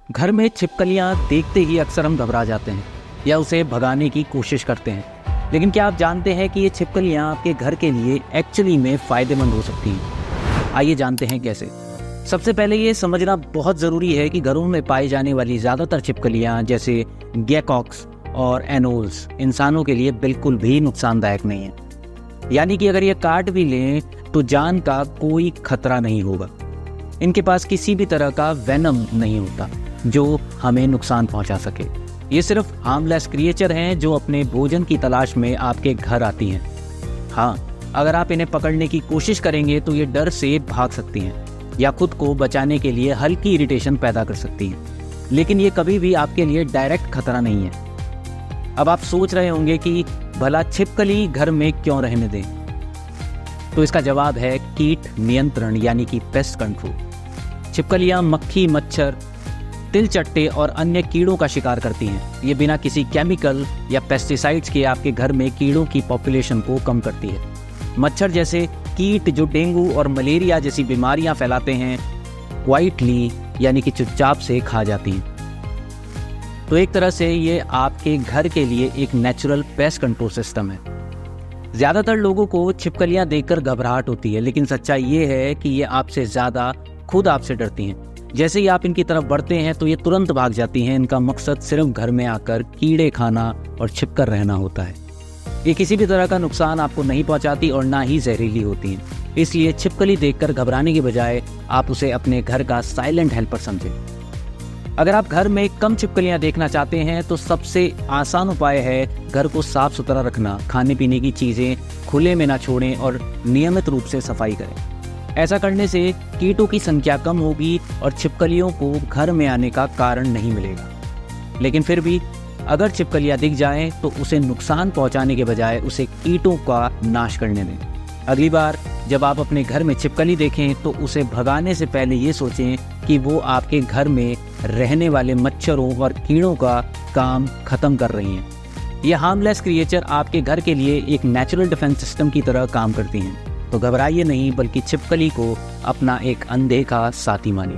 घर में छिपकलियां देखते ही अक्सर हम घबरा जाते हैं या उसे भगाने की कोशिश करते हैं। लेकिन क्या आप जानते हैं कि ये छिपकलियां आपके घर के लिए एक्चुअली में फ़ायदेमंद हो सकती हैं? आइए जानते हैं कैसे। सबसे पहले ये समझना बहुत ज़रूरी है कि घरों में पाई जाने वाली ज़्यादातर छिपकलियां जैसे गेकॉक्स और एनोल्स इंसानों के लिए बिल्कुल भी नुकसानदायक नहीं है। यानी कि अगर ये काट भी लें तो जान का कोई खतरा नहीं होगा। इनके पास किसी भी तरह का वेनम नहीं होता जो हमें नुकसान पहुंचा सके। ये सिर्फ हार्मलेस क्रिएचर हैं जो अपने भोजन की तलाश में आपके घर आती हैं। हाँ, अगर आप इन्हें पकड़ने की कोशिश करेंगे तो ये डर से भाग सकती हैं या खुद को बचाने के लिए हल्की इरिटेशन पैदा कर सकती हैं, लेकिन ये कभी भी आपके लिए डायरेक्ट खतरा नहीं है। अब आप सोच रहे होंगे कि भला छिपकली घर में क्यों रहने दें? तो इसका जवाब है कीट नियंत्रण यानी कि पेस्ट कंट्रोल। छिपकलियां मक्खी, मच्छर, तिलचट्टे और अन्य कीड़ों का शिकार करती हैं। ये बिना किसी केमिकल या पेस्टिसाइड्स के आपके घर में कीड़ों की पॉपुलेशन को कम करती है। मच्छर जैसे कीट जो डेंगू और मलेरिया जैसी बीमारियां फैलाते हैं, क्वाइटली यानी कि चुपचाप से खा जाती हैं। तो एक तरह से ये आपके घर के लिए एक नेचुरल पेस्ट कंट्रोल सिस्टम है। ज़्यादातर लोगों को छिपकलियां देखकर घबराहट होती है, लेकिन सच्चाई ये है कि ये आपसे ज़्यादा खुद आपसे डरती हैं। जैसे ही आप इनकी तरफ बढ़ते हैं तो ये तुरंत भाग जाती हैं। इनका मकसद सिर्फ घर में आकर कीड़े खाना और छिपकर रहना होता है। ये किसी भी तरह का नुकसान आपको नहीं पहुंचाती और ना ही जहरीली होती हैं। इसलिए छिपकली देखकर घबराने की बजाय आप उसे अपने घर का साइलेंट हेल्पर समझें। अगर आप घर में कम छिपकलियां देखना चाहते हैं तो सबसे आसान उपाय है घर को साफ सुथरा रखना, खाने पीने की चीज़ें खुले में ना छोड़ें और नियमित रूप से सफाई करें। ऐसा करने से कीटों की संख्या कम होगी और छिपकलियों को घर में आने का कारण नहीं मिलेगा। लेकिन फिर भी अगर छिपकलियां दिख जाएं तो उसे नुकसान पहुंचाने के बजाय उसे कीटों का नाश करने दें। अगली बार जब आप अपने घर में छिपकली देखें तो उसे भगाने से पहले ये सोचें कि वो आपके घर में रहने वाले मच्छरों और कीड़ों का काम खत्म कर रही हैं। ये हार्मलेस क्रिएचर आपके घर के लिए एक नेचुरल डिफेंस सिस्टम की तरह काम करती हैं। तो घबराइए नहीं, बल्कि छिपकली को अपना एक अनदेखा साथी मानिए।